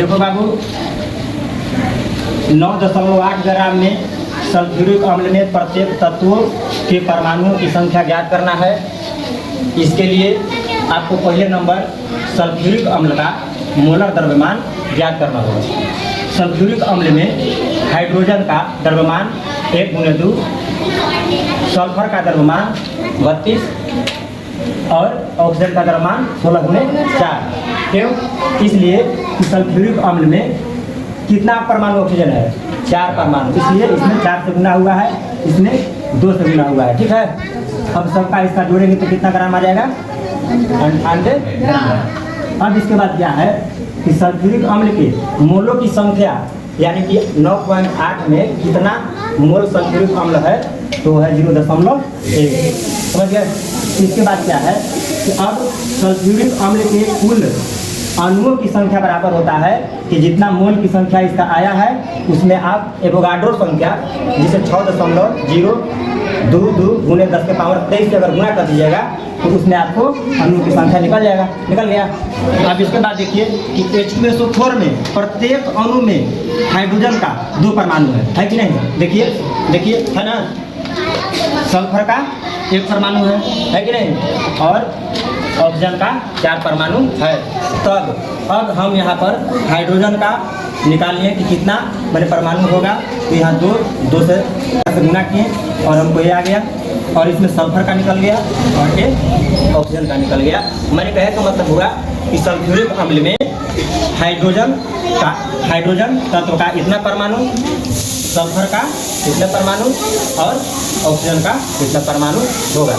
देखो बाबू, 9.8 ग्राम में सल्फ्यूरिक अम्ल में प्रत्येक तत्वों के परमाणुओं की संख्या ज्ञात करना है। इसके लिए आपको पहले नंबर सल्फ्यूरिक अम्ल का मोलर द्रव्यमान ज्ञात करना होगा। सल्फ्यूरिक अम्ल में हाइड्रोजन का द्रव्यमान 1/2, सल्फर का द्रव्यमान 32 और ऑक्सीजन का द्रव्यमान 16/4। क्यों? इसलिए कि सल्फ्यूरिक अम्ल में कितना परमाणु ऑक्सीजन है? 4 परमाणु, इसलिए इसमें 4 से गुना हुआ है, इसमें 2 से गुना हुआ है। ठीक है, अब सबका इसका जोड़ेंगे तो कितना ग्राम आ जाएगा? 98 ग्राम। अब इसके बाद क्या है कि सल्फ्यूरिक अम्ल के मोलों की संख्या यानी कि 9.8 में कितना मोल सल्फ्यूरिक अम्ल है? तो है 0.1। समझ गए? इसके बाद क्या है कि अब सल्फ्यूरिक अम्ल के कुल अणुओं की संख्या बराबर होता है कि जितना मोल की संख्या इसका आया है उसमें आप एवोगाड्रो संख्या जिसे 6.022 गुने 10 के पावर 23 से अगर गुना कर दीजिएगा तो उसमें आपको अणुओं की संख्या निकल जाएगा। निकल गया। अब इसके बाद देखिए कि H2SO4 में प्रत्येक अणु में हाइड्रोजन का 2 परमाणु है कि नहीं? देखिए है ना, सल्फर का 1 परमाणु है कि नहीं, और ऑक्सीजन का 4 परमाणु है। तब अब हम यहाँ पर हाइड्रोजन का निकाल लिए कि कितना मैंने परमाणु होगा, तो यहाँ 2 से गुना किए और हमको ये आ गया, और इसमें सल्फर का निकल गया और ये ऑक्सीजन का निकल गया। मैंने कहे तो मतलब हुआ कि सल्फ्यूरिक अम्ल में हाइड्रोजन तत्व का इतना परमाणु, सल्फर का इतना परमाणु और ऑक्सीजन का इतना परमाणु होगा।